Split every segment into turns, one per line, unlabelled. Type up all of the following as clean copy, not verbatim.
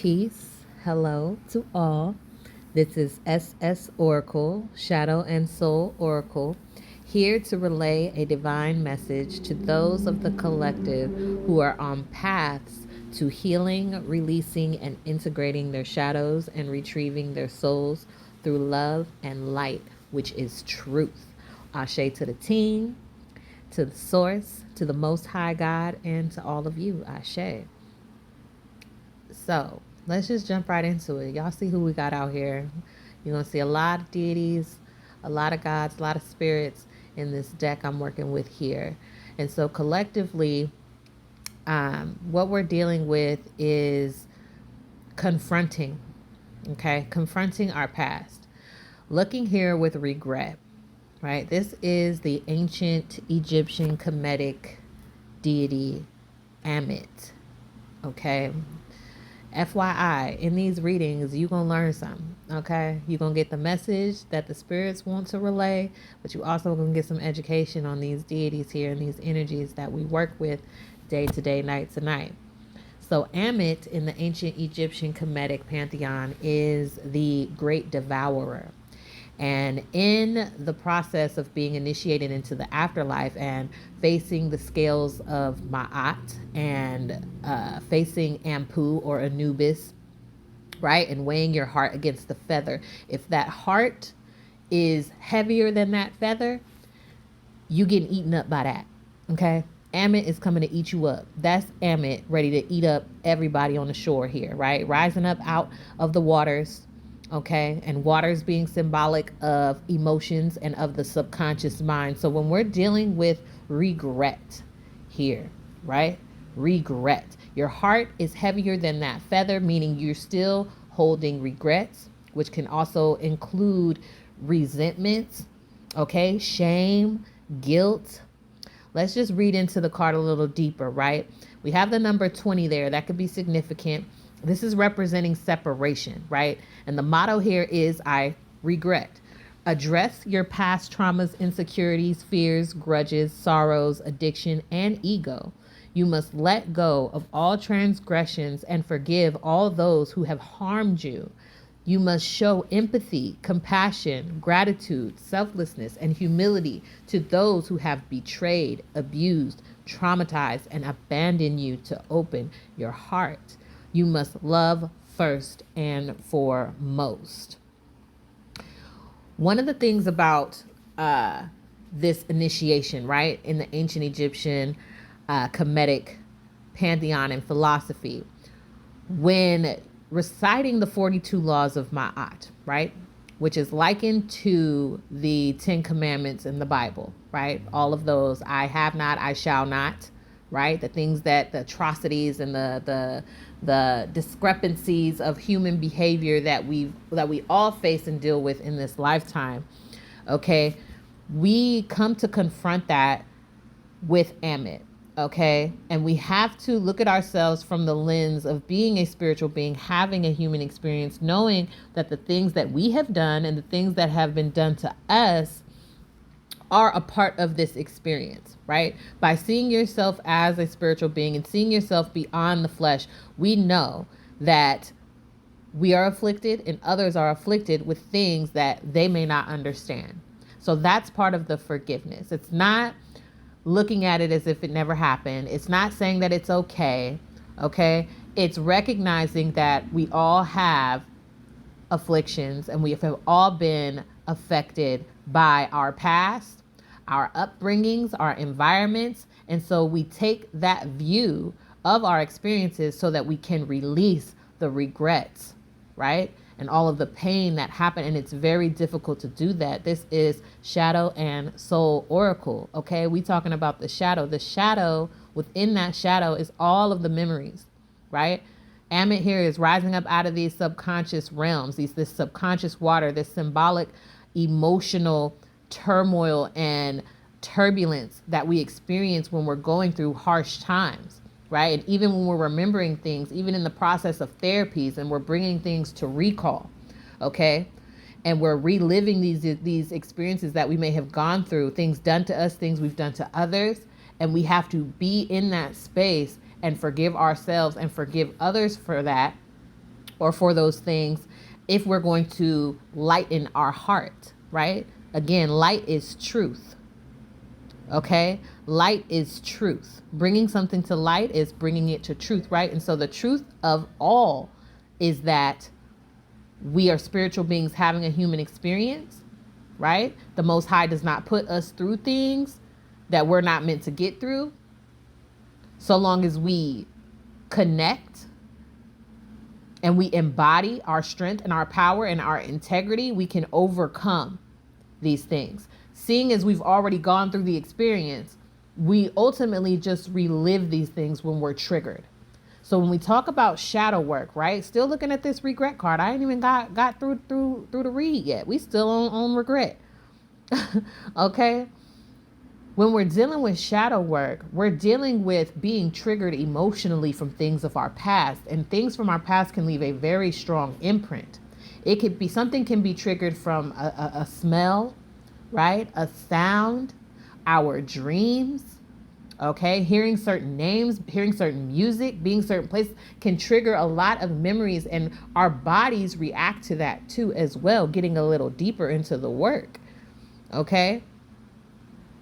Peace. Hello to all. This is S.S.Oracle, Shadow and Soul Oracle, here to relay a divine message to those of the collective who are on paths to healing, releasing, and integrating their shadows and retrieving their souls through love and light, which is truth. Ashe to the team, to the source, to the Most High God, and to all of you. Ashe. So let's just jump right into it. Y'all see who we got out here. You're going to see a lot of deities, a lot of gods, a lot of spirits in this deck I'm working with here. And so collectively, what we're dealing with is confronting, okay? Confronting our past. Looking here with regret, right? This is the ancient Egyptian Kemetic deity Amit, okay? FYI, in these readings, you're going to learn something, okay? You're going to get the message that the spirits want to relay, but you also going to get some education on these deities here and these energies that we work with day to day, night to night. So Amit in the ancient Egyptian Kemetic pantheon is the great devourer. And in the process of being initiated into the afterlife and facing the scales of Ma'at and facing Ampu or Anubis, right? And weighing your heart against the feather. If that heart is heavier than that feather, you getting eaten up by that, okay? Amit is coming to eat you up. That's Amit ready to eat up everybody on the shore here, right? Rising up out of the waters, okay? And waters being symbolic of emotions and of the subconscious mind. So when we're dealing with regret here, right? Regret. Your heart is heavier than that feather, meaning you're still holding regrets, which can also include resentments, okay? Shame, guilt. Let's just read into the card a little deeper, right? We have the number 20 there. That could be significant. This is representing separation, right? And the motto here is I regret. Address your past traumas, insecurities, fears, grudges, sorrows, addiction, and ego. You must let go of all transgressions and forgive all those who have harmed you. You must show empathy, compassion, gratitude, selflessness, and humility to those who have betrayed, abused, traumatized, and abandoned you to open your heart. You must love first and foremost. One of the things about this initiation, right, in the ancient Egyptian Kemetic pantheon and philosophy, when reciting the 42 laws of Ma'at, right, which is likened to the 10 commandments in the Bible, right? All of those, I have not, I shall not, right? The things that the atrocities and the discrepancies of human behavior that we all face and deal with in this lifetime. Okay, we come to confront that with Amit. Okay, and we have to look at ourselves from the lens of being a spiritual being, having a human experience, knowing that the things that we have done and the things that have been done to us are a part of this experience, right? By seeing yourself as a spiritual being and seeing yourself beyond the flesh, we know that we are afflicted and others are afflicted with things that they may not understand. So that's part of the forgiveness. It's not looking at it as if it never happened. It's not saying that it's okay, okay? It's recognizing that we all have afflictions and we have all been affected by our past, our upbringings, our environments. And so we take that view of our experiences so that we can release the regrets, right? And all of the pain that happened. And it's very difficult to do that. This is Shadow and Soul Oracle, okay? We talking about the shadow. The shadow, within that shadow is all of the memories, right? Amit here is rising up out of these subconscious realms, this subconscious water, this symbolic emotional turmoil and turbulence that we experience when we're going through harsh times, right? And even when we're remembering things, even in the process of therapies, and we're bringing things to recall, okay? And we're reliving these experiences that we may have gone through, things done to us, things we've done to others, and we have to be in that space and forgive ourselves and forgive others for that, or for those things if we're going to lighten our heart, right? Again, light is truth. Okay? Light is truth. Bringing something to light is bringing it to truth, right? And so the truth of all is that we are spiritual beings having a human experience, right? The Most High does not put us through things that we're not meant to get through. So long as we connect and we embody our strength and our power and our integrity, we can overcome these things. Seeing as we've already gone through the experience, we ultimately just relive these things when we're triggered. So when we talk about shadow work, right? Still looking at this regret card. I ain't even got through the read yet. We still on regret. Okay? When we're dealing with shadow work, we're dealing with being triggered emotionally from things of our past, and things from our past can leave a very strong imprint. It could be something can be triggered from a smell, right? A sound, our dreams, okay? Hearing certain names, hearing certain music, being certain places can trigger a lot of memories, and our bodies react to that too as well, getting a little deeper into the work, okay?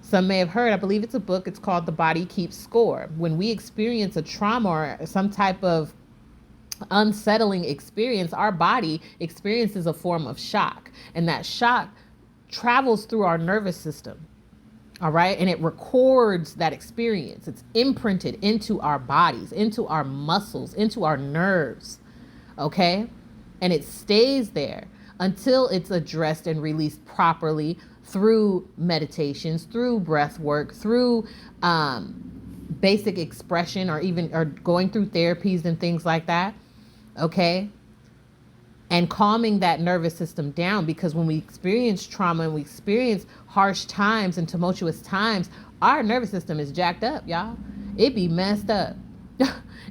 Some may have heard, I believe it's a book, it's called The Body Keeps Score. When we experience a trauma or some type of unsettling experience, our body experiences a form of shock. And that shock travels through our nervous system. All right. And it records that experience. It's imprinted into our bodies, into our muscles, into our nerves. Okay. And it stays there until it's addressed and released properly through meditations, through breath work, through basic expression, or going through therapies and things like that. Okay. And calming that nervous system down, because when we experience trauma and we experience harsh times and tumultuous times, our nervous system is jacked up, y'all. It be messed up.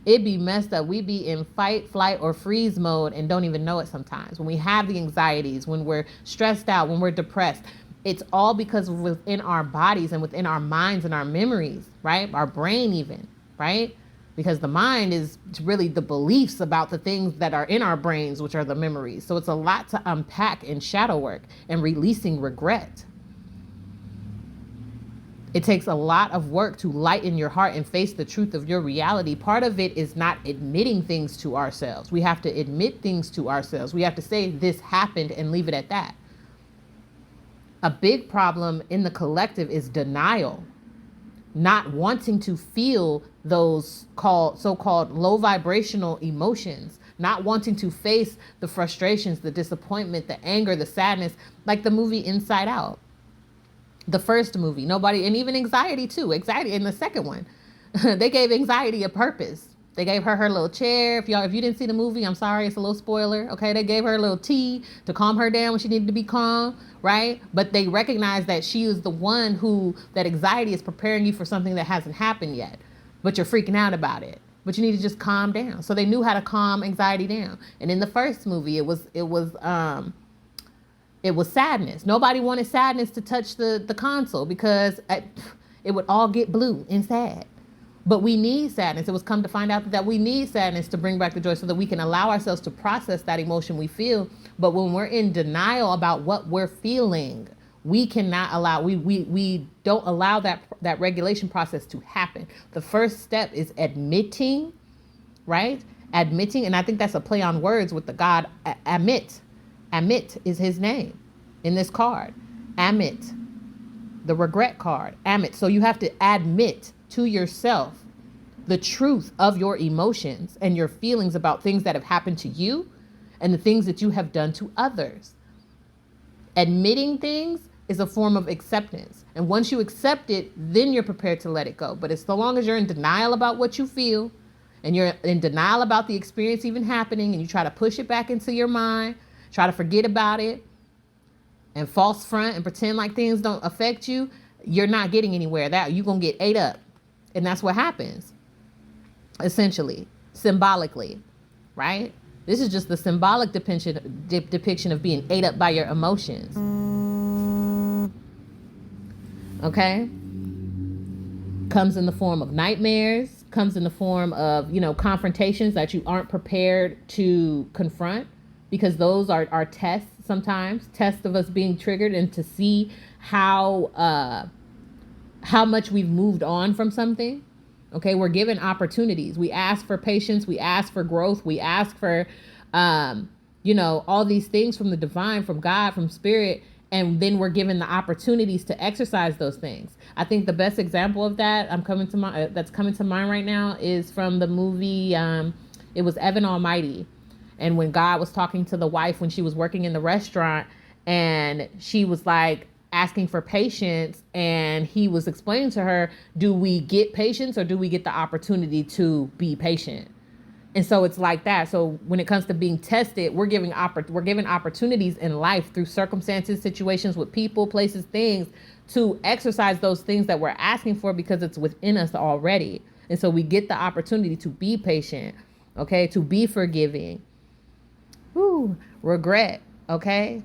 It be messed up. We be in fight, flight, or freeze mode and don't even know it sometimes. When we have the anxieties, when we're stressed out, when we're depressed, it's all because within our bodies and within our minds and our memories, right? Our brain even, right? Because the mind is really the beliefs about the things that are in our brains, which are the memories. So it's a lot to unpack in shadow work and releasing regret. It takes a lot of work to lighten your heart and face the truth of your reality. Part of it is not admitting things to ourselves. We have to admit things to ourselves. We have to say this happened and leave it at that. A big problem in the collective is denial. Not wanting to feel those so-called low vibrational emotions, not wanting to face the frustrations, the disappointment, the anger, the sadness, like the movie Inside Out. The first movie, nobody, and even anxiety too. Anxiety in the second one, they gave anxiety a purpose. They gave her little chair. If you didn't see the movie, I'm sorry, it's a little spoiler. Okay, they gave her a little tea to calm her down when she needed to be calm, right? But they recognized that she is the one that anxiety is preparing you for something that hasn't happened yet, but you're freaking out about it. But you need to just calm down. So they knew how to calm anxiety down. And in the first movie, it was sadness. Nobody wanted sadness to touch the console because it would all get blue and sad. But we need sadness. It was come to find out that we need sadness to bring back the joy so that we can allow ourselves to process that emotion we feel. But when we're in denial about what we're feeling, we cannot allow, we don't allow that regulation process to happen. The first step is admitting, right? Admitting, and I think that's a play on words with the God Amit. Amit is his name in this card. Amit, the regret card. Amit. So you have to admit to yourself the truth of your emotions and your feelings about things that have happened to you and the things that you have done to others. Admitting things is a form of acceptance. And once you accept it, then you're prepared to let it go. But as long as you're in denial about what you feel and you're in denial about the experience even happening and you try to push it back into your mind, try to forget about it and false front and pretend like things don't affect you, you're not getting anywhere. That you're going to get ate up. And that's what happens, essentially, symbolically, right? This is just the symbolic depiction of being ate up by your emotions. Okay? Comes in the form of nightmares, comes in the form of, confrontations that you aren't prepared to confront, because those are tests, sometimes tests of us being triggered, and to see how much we've moved on from something. Okay, we're given opportunities. We ask for patience, we ask for growth, we ask for all these things from the divine, from God, from spirit, and then we're given the opportunities to exercise those things. I think the best example of that that's coming to mind right now is from the movie, it was Evan Almighty. And when God was talking to the wife when she was working in the restaurant, and she was like asking for patience, and he was explaining to her, do we get patience or do we get the opportunity to be patient? And so it's like that. So when it comes to being tested, we're given opportunities in life through circumstances, situations with people, places, things, to exercise those things that we're asking for, because it's within us already. And so we get the opportunity to be patient, okay, to be forgiving. Regret, okay?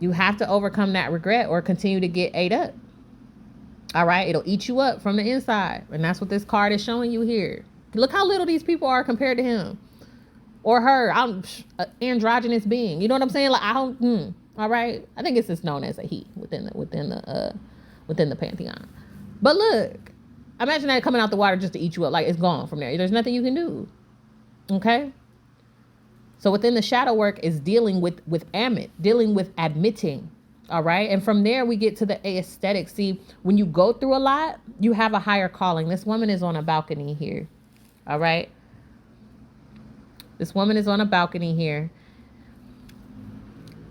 You have to overcome that regret or continue to get ate up. All right? It'll eat you up from the inside. And that's what this card is showing you here. Look how little these people are compared to him or her. I'm androgynous being. You know what I'm saying? Like, I don't. All right. I think it's just known as a he within the pantheon. But look, imagine that coming out the water just to eat you up. Like, it's gone from there. There's nothing you can do. Okay. So within the shadow work is dealing with Amit, dealing with admitting. All right. And from there, we get to the aesthetic. See, when you go through a lot, you have a higher calling. This woman is on a balcony here. All right. This woman is on a balcony here.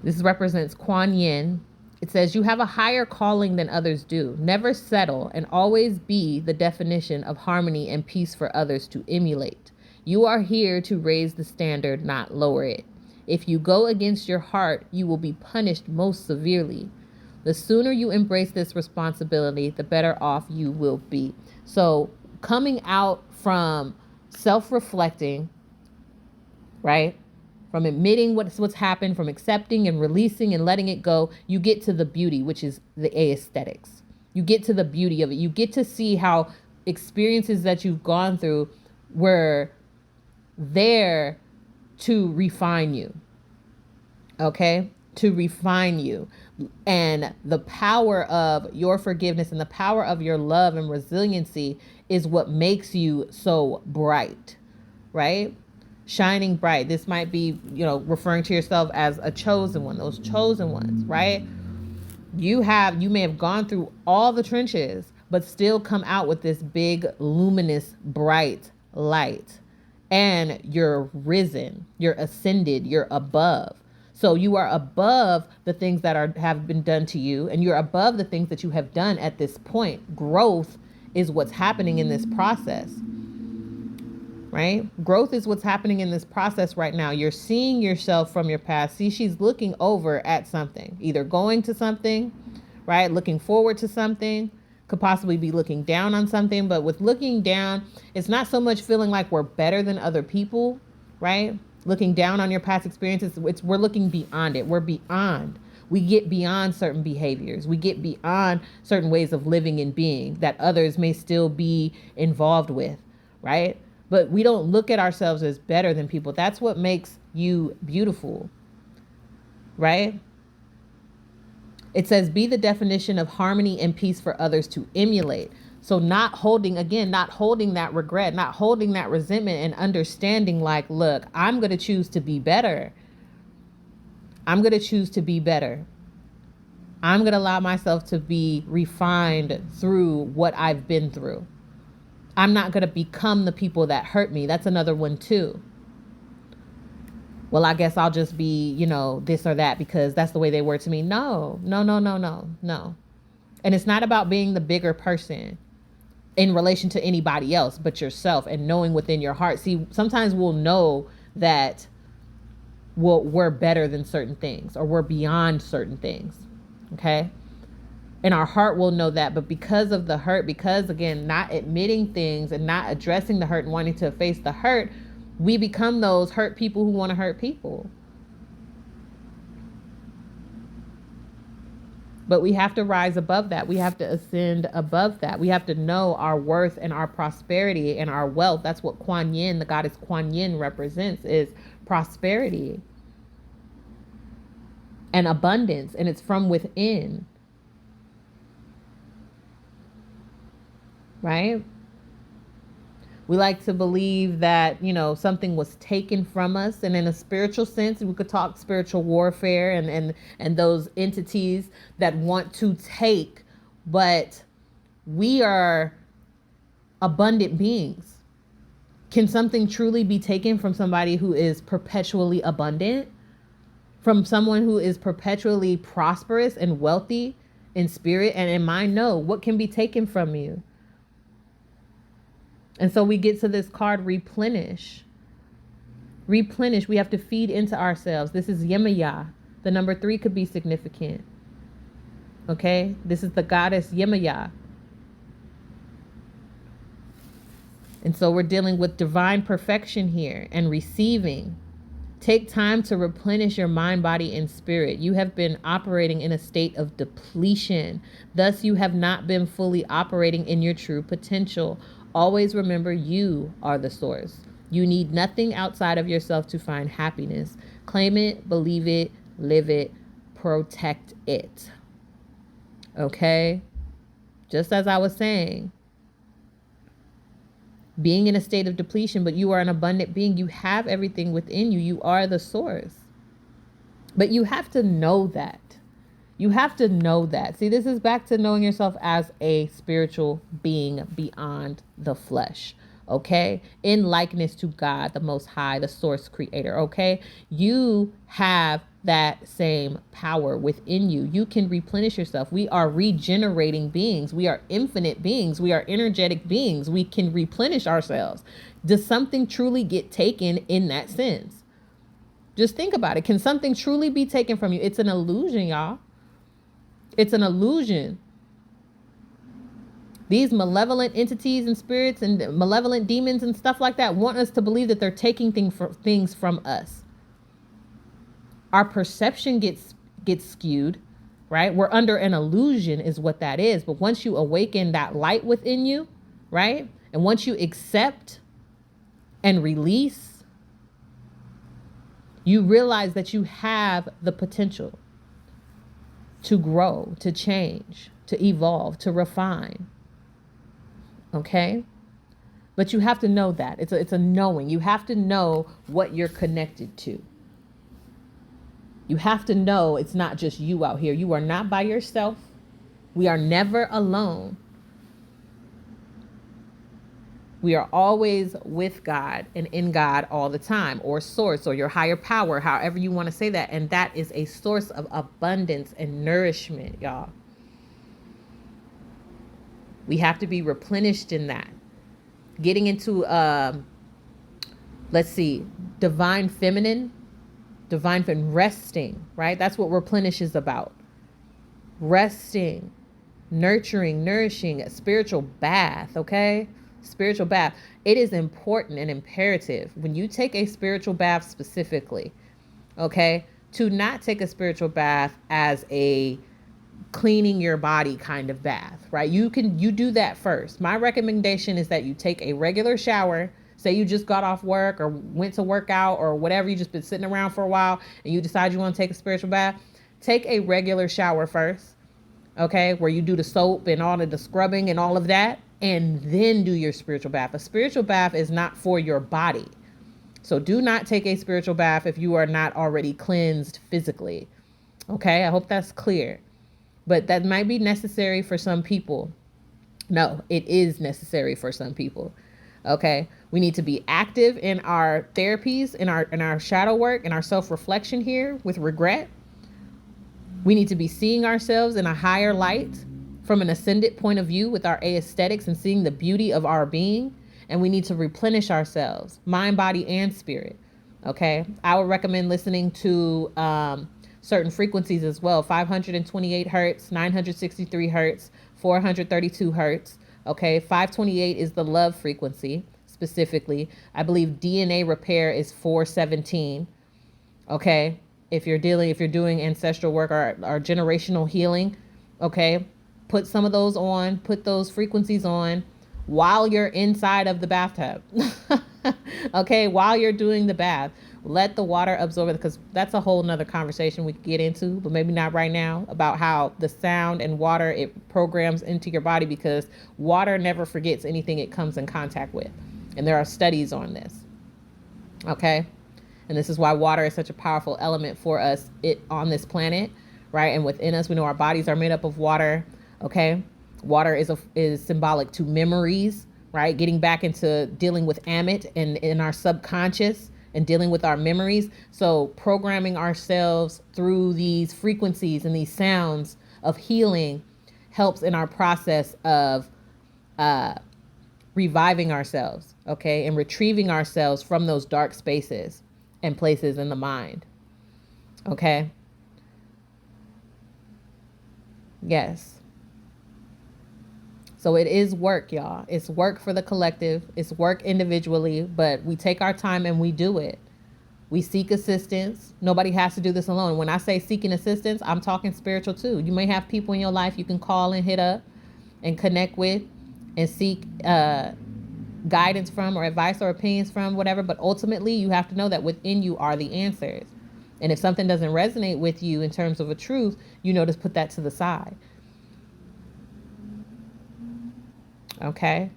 This represents Kuan Yin. It says, you have a higher calling than others do. Never settle, and always be the definition of harmony and peace for others to emulate. You are here to raise the standard, not lower it. If you go against your heart, you will be punished most severely. The sooner you embrace this responsibility, the better off you will be. So coming out from self-reflecting, right? From admitting what's happened, from accepting and releasing and letting it go, you get to the beauty, which is the aesthetics. You get to the beauty of it. You get to see how experiences that you've gone through were there to refine you. Okay? To refine you. And the power of your forgiveness and the power of your love and resiliency is what makes you so bright, right? Shining bright. This might be, referring to yourself as a chosen one, those chosen ones, right? You may have gone through all the trenches, but still come out with this big, luminous, bright light. And you're risen, you're ascended, you're above. So you are above the things that have been done to you, and you're above the things that you have done at this point. Growth is what's happening in this process, right? Growth is what's happening in this process right now. You're seeing yourself from your past. See, she's looking over at something, either going to something, right? Looking forward to something. Could possibly be looking down on something, but with looking down, it's not so much feeling like we're better than other people, right? Looking down on your past experiences, we're looking beyond it. We're beyond. We get beyond certain behaviors. We get beyond certain ways of living and being that others may still be involved with, right? But we don't look at ourselves as better than people. That's what makes you beautiful, right? It says, be the definition of harmony and peace for others to emulate. So not holding that regret, not holding that resentment, and understanding like, look, I'm going to choose to be better. I'm going to choose to be better. I'm going to allow myself to be refined through what I've been through. I'm not going to become the people that hurt me. That's another one too. Well, I guess I'll just be, this or that because that's the way they were to me. No. And it's not about being the bigger person in relation to anybody else but yourself, and knowing within your heart. See, sometimes we'll know that we're better than certain things, or we're beyond certain things. Okay. And our heart will know that, but because of the hurt, because again, not admitting things and not addressing the hurt and wanting to face the hurt, we become those hurt people who want to hurt people. But we have to rise above that. We have to ascend above that. We have to know our worth and our prosperity and our wealth. That's what Kuan Yin, the goddess Kuan Yin, represents, is prosperity and abundance, and it's from within. Right? We like to believe that, something was taken from us. And in a spiritual sense, we could talk spiritual warfare and those entities that want to take, but we are abundant beings. Can something truly be taken from somebody who is perpetually abundant? From someone who is perpetually prosperous and wealthy in spirit and in mind? No. What can be taken from you? And so we get to this card, replenish. Replenish. We have to feed into ourselves. This is Yemaya. The number 3 could be significant. Okay? This is the goddess Yemaya. And so we're dealing with divine perfection here and receiving. Take time to replenish your mind, body, and spirit. You have been operating in a state of depletion. Thus, you have not been fully operating in your true potential. Always remember, you are the source. You need nothing outside of yourself to find happiness. Claim it, believe it, live it, protect it. Okay? Just as I was saying, being in a state of depletion, but you are an abundant being. You have everything within you. You are the source. But you have to know that. You have to know that. See, this is back to knowing yourself as a spiritual being beyond the flesh. Okay? In likeness to God, the Most High, the source creator. Okay? You have that same power within you. You can replenish yourself. We are regenerating beings. We are infinite beings. We are energetic beings. We can replenish ourselves. Does something truly get taken in that sense? Just think about it. Can something truly be taken from you? It's an illusion, y'all. It's an illusion. These malevolent entities and spirits and malevolent demons and stuff like that want us to believe that they're taking things from us. Our perception gets skewed, right? We're under an illusion is what that is. But once you awaken that light within you, right? And once you accept and release, you realize that you have the potential to grow, to change, to evolve, to refine. Okay? But you have to know that. It's a knowing. You have to know what you're connected to. You have to know it's not just you out here. You are not by yourself. We are never alone. We are always with God and in God all the time, or source, or your higher power, however you want to say that. And that is a source of abundance and nourishment, y'all. We have to be replenished in that. Getting into, divine feminine, resting, right? That's what replenish is about. Resting, nurturing, nourishing, a spiritual bath, okay? Spiritual bath. It is important and imperative when you take a spiritual bath specifically, okay, to not take a spiritual bath as a cleaning your body kind of bath, right? You do that first. My recommendation is that you take a regular shower. Say you just got off work or went to work out or whatever, you just been sitting around for a while and you decide you want to take a spiritual bath. Take a regular shower first, okay, where you do the soap and all of the scrubbing and all of that, and then do your spiritual bath. A spiritual bath is not for your body. So do not take a spiritual bath if you are not already cleansed physically. Okay, I hope that's clear. But that might be necessary for some people. No, it is necessary for some people. Okay, we need to be active in our therapies, in our shadow work, in our self-reflection here with regret. We need to be seeing ourselves in a higher light from an ascended point of view with our aesthetics and seeing the beauty of our being. And we need to replenish ourselves, mind, body, and spirit. Okay, I would recommend listening to certain frequencies as well. 528 hertz, 963 hertz, 432 hertz. Okay, 528 is the love frequency specifically. I believe DNA repair is 417. Okay, if you're doing ancestral work or generational healing, Okay. Put some of those on, put those frequencies on while you're inside of the bathtub. Okay. While you're doing the bath, let the water absorb it, because that's a whole nother conversation we could get into, but maybe not right now, about how the sound and water, it programs into your body, because water never forgets anything it comes in contact with. And there are studies on this. Okay. And this is why water is such a powerful element for us on this planet, right? And within us, we know our bodies are made up of water. Okay. Water is symbolic to memories, right? Getting back into dealing with Amit and in our subconscious and dealing with our memories. So programming ourselves through these frequencies and these sounds of healing helps in our process of reviving ourselves, okay, and retrieving ourselves from those dark spaces and places in the mind. Okay. Yes. So it is work, y'all. It's work for the collective. It's work individually, but we take our time and we do it. We seek assistance. Nobody has to do this alone. When I say seeking assistance, I'm talking spiritual too. You may have people in your life you can call and hit up and connect with and seek guidance from, or advice or opinions from, whatever. But ultimately, you have to know that within you are the answers. And if something doesn't resonate with you in terms of a truth, you know to put that to the side. Okay.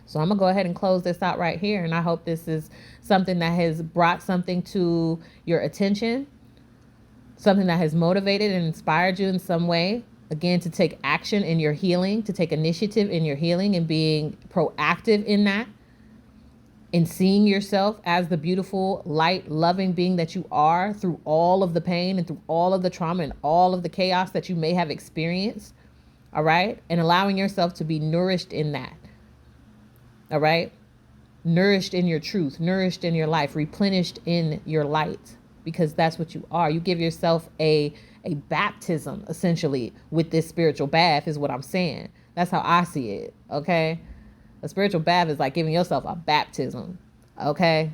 So I'm going to go ahead and close this out right here. And I hope this is something that has brought something to your attention, something that has motivated and inspired you in some way. Again, to take action in your healing, to take initiative in your healing and being proactive in that, in seeing yourself as the beautiful, light, loving being that you are through all of the pain and through all of the trauma and all of the chaos that you may have experienced. All right. And allowing yourself to be nourished in that. All right. Nourished in your truth, nourished in your life, replenished in your light, because that's what you are. You give yourself a baptism, essentially, with this spiritual bath, is what I'm saying. That's how I see it. Okay. A spiritual bath is like giving yourself a baptism. Okay.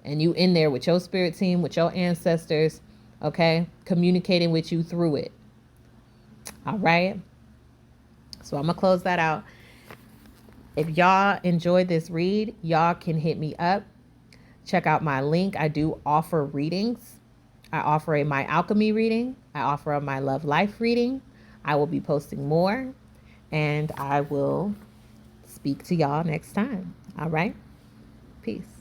And you in there with your spirit team, with your ancestors. Okay. Communicating with you through it. All right. So I'm going to close that out. If y'all enjoyed this read, y'all can hit me up. Check out my link. I do offer readings. I offer a My Alchemy reading. I offer a My Love Life reading. I will be posting more, and I will speak to y'all next time. All right. Peace.